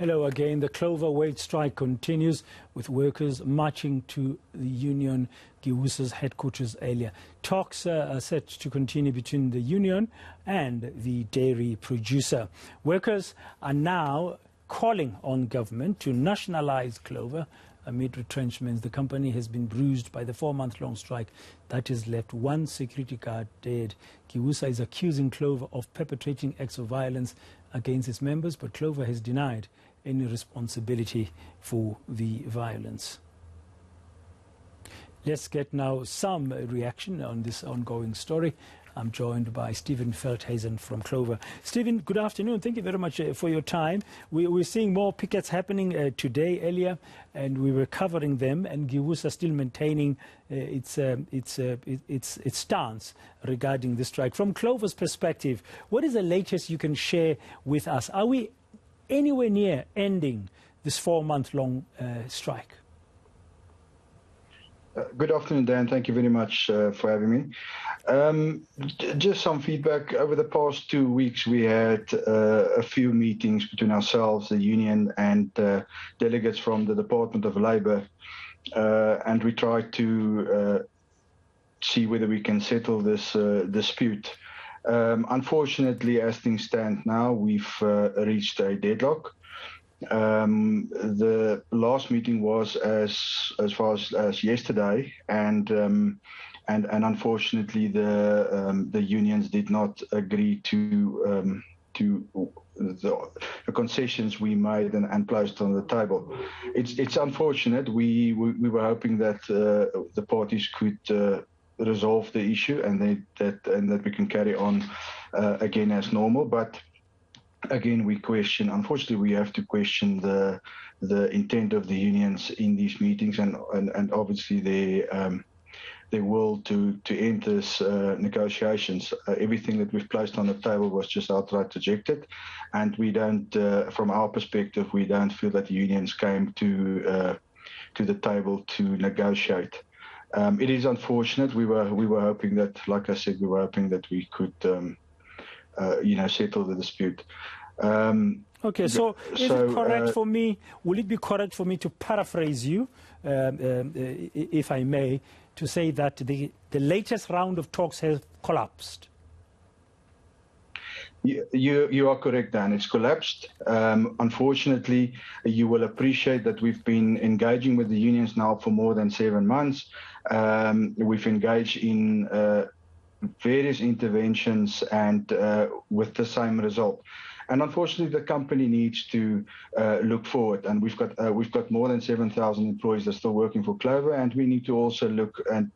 Hello again. The Clover wage strike continues with workers marching to the union GIWUSA's headquarters earlier. Talks are set to continue between the union and the dairy producer. Workers are now calling on government to nationalise Clover amid retrenchments. The company has been bruised by the 4-month-long strike that has left one security guard dead. GIWUSA is accusing Clover of perpetrating acts of violence against its members, but Clover has denied any responsibility for the violence. Let's get now some reaction on this ongoing story. I'm joined by Steven Velthuysen from Clover. Steven, good afternoon. Thank you very much for your time. We're seeing more pickets happening today, earlier, and we were covering them, and GIWUSA still maintaining its stance regarding the strike. From Clover's perspective, what is the latest you can share with us? Are we anywhere near ending this 4-month-long strike? Good afternoon, Dan. Thank you very much for having me. Just some feedback. Over the past 2 weeks, we had a few meetings between ourselves, the union, and delegates from the Department of Labour, and we tried to see whether we can settle this dispute. Unfortunately, as things stand now, we've reached a deadlock. The last meeting was as far as yesterday, and unfortunately the unions did not agree to the concessions we made and placed on the table. It's unfortunate. We were hoping that the parties could resolve the issue and that we can carry on again as normal, but again, we question. Unfortunately, we have to question the intent of the unions in these meetings, and obviously their will to end this negotiations. Everything that we've placed on the table was just outright rejected, and we don't, from our perspective, we don't feel that the unions came to the table to negotiate. It is unfortunate. We were hoping that, like I said, we were hoping that we could. Settle the dispute. Okay, so is it correct for me? Will it be correct for me to paraphrase you, if I may, to say that the latest round of talks has collapsed? You are correct, Dan. It's collapsed. Unfortunately, you will appreciate that we've been engaging with the unions now for more than 7 months. We've engaged in various interventions and with the same result. And unfortunately, the company needs to look forward. And we've got more than 7,000 employees that are still working for Clover, and we need to also look and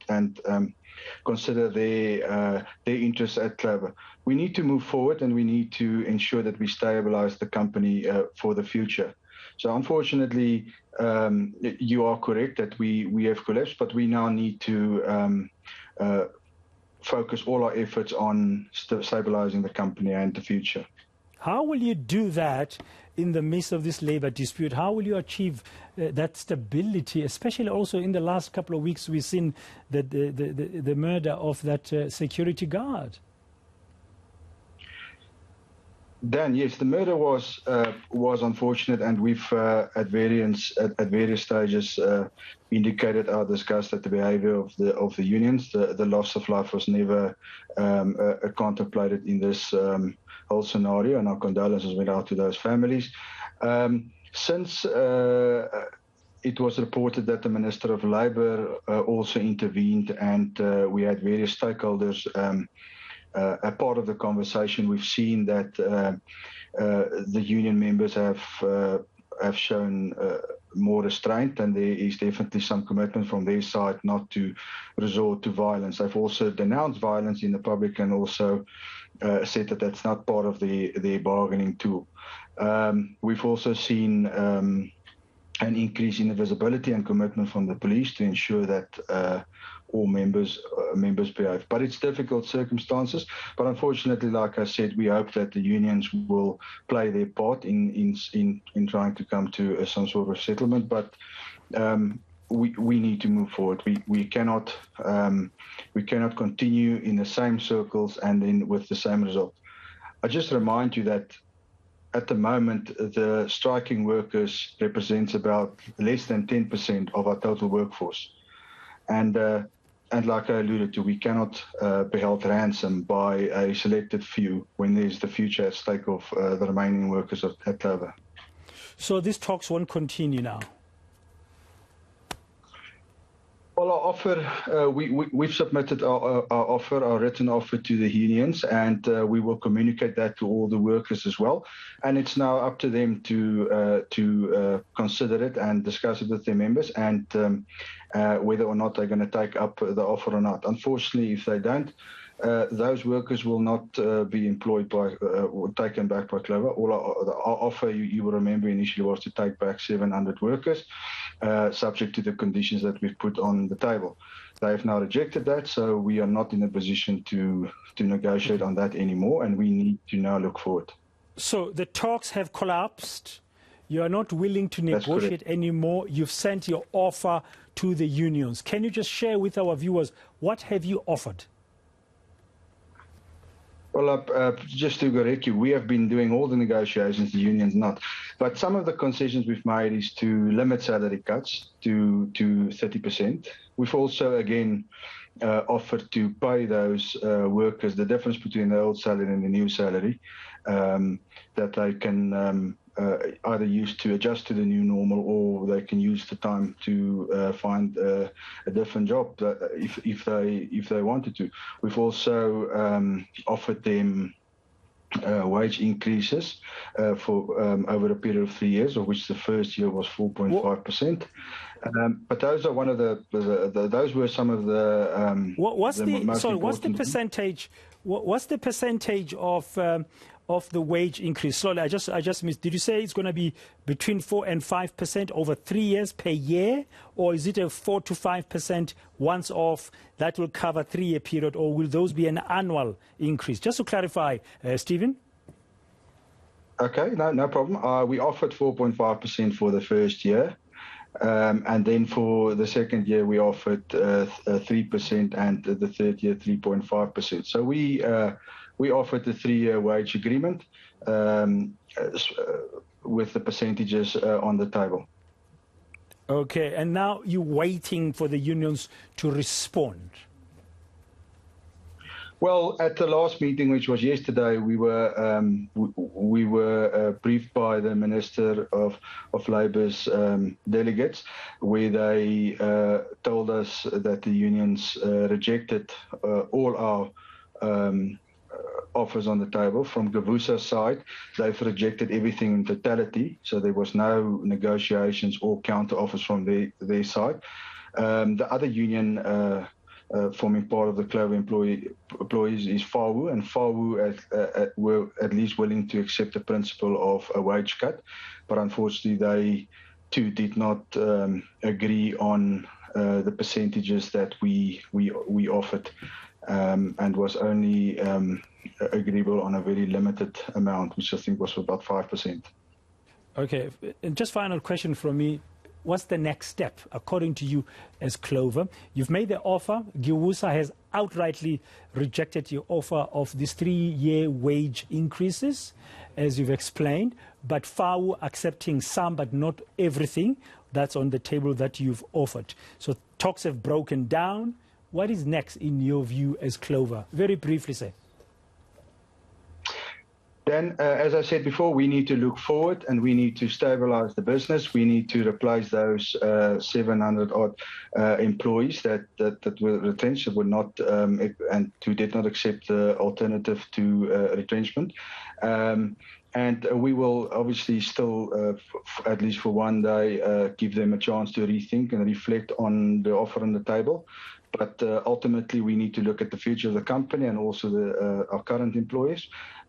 consider their interests at Clover. We need to move forward, and we need to ensure that we stabilize the company for the future. So unfortunately, you are correct that we have collapsed, but we now need to focus all our efforts on stabilizing the company and the future. How will you do that in the midst of this labor dispute? How will you achieve that stability, especially also in the last couple of weeks we've seen the murder of that security guard? Dan, yes, the murder was unfortunate, and we've at various stages indicated our disgust at the behaviour of the unions. The loss of life was never contemplated in this whole scenario, and our condolences went out to those families. Since it was reported that the Minister of Labour also intervened, and we had various stakeholders a part of the conversation, we've seen that the union members have shown more restraint, and there is definitely some commitment from their side not to resort to violence. They've also denounced violence in the public and also said that that's not part of their bargaining tool. We've also seen an increase in the visibility and commitment from the police to ensure that all members behave. But it's difficult circumstances. But unfortunately, like I said, we hope that the unions will play their part in trying to come to some sort of settlement. But we need to move forward. We cannot continue in the same circles and then with the same result. I just remind you that at the moment, the striking workers represents about less than 10% of our total workforce. And like I alluded to, we cannot be held ransom by a selected few when there's the future at stake of the remaining workers at Clover. So these talks won't continue now? Well, our offer, we've submitted our offer, our written offer to the unions, and we will communicate that to all the workers as well. And it's now up to them to consider it and discuss it with their members, and whether or not they're going to take up the offer or not. Unfortunately, if they don't, those workers will not be employed by or taken back by Clover. Our offer, you will remember, initially was to take back 700 workers, subject to the conditions that we've put on the table. They have now rejected that, so we are not in a position to negotiate on that anymore, and we need to now look forward. So the talks have collapsed. You are not willing to negotiate anymore. You've sent your offer to the unions. Can you just share with our viewers, what have you offered? Well, just to correct you, we have been doing all the negotiations, the unions not. But some of the concessions we've made is to limit salary cuts to 30%. We've also, again, offered to pay those workers the difference between the old salary and the new salary, that they can either use to adjust to the new normal, or they can use the time to find a different job if they wanted to. We've also offered them wage increases for over a period of 3 years, of which the first year was 4.5%. But those are one of those were some of the what's the percentage? What's the percentage of the wage increase? Slowly, I just missed. Did you say it's going to be between 4 and 5% over 3 years per year, or is it a 4 to 5% once off that will cover 3-year period, or will those be an annual increase? Just to clarify, Steven. Okay, no problem. We offered 4.5% for the first year, and then for the second year we offered 3%, and the third year 3.5%. So we offered the 3-year wage agreement with the percentages on the table. Okay, and now you're waiting for the unions to respond. Well, at the last meeting, which was yesterday, we were briefed by the Minister of Labour's delegates, where they told us that the unions rejected all our offers on the table. From Gavusa's side, they've rejected everything in totality, so there was no negotiations or counter offers from their side. The other union forming part of the Clover employees is FAWU, and FAWU were at least willing to accept the principle of a wage cut, but unfortunately they too did not agree on the percentages that we offered, and was only agreeable on a very limited amount, which I think was about 5%. Okay, and just final question from me. What's the next step, according to you, as Clover? You've made the offer. Giwusa has outrightly rejected your offer of these 3-year wage increases, as you've explained, but FAWU accepting some but not everything that's on the table that you've offered. So talks have broken down. What is next in your view as Clover? Very briefly, say. Then, as I said before, we need to look forward, and we need to stabilize the business. We need to replace those 700-odd employees that were retrenched, that were not and who did not accept the alternative to retrenchment. And we will obviously still, at least for one day, give them a chance to rethink and reflect on the offer on the table. But ultimately, we need to look at the future of the company and also our current employees.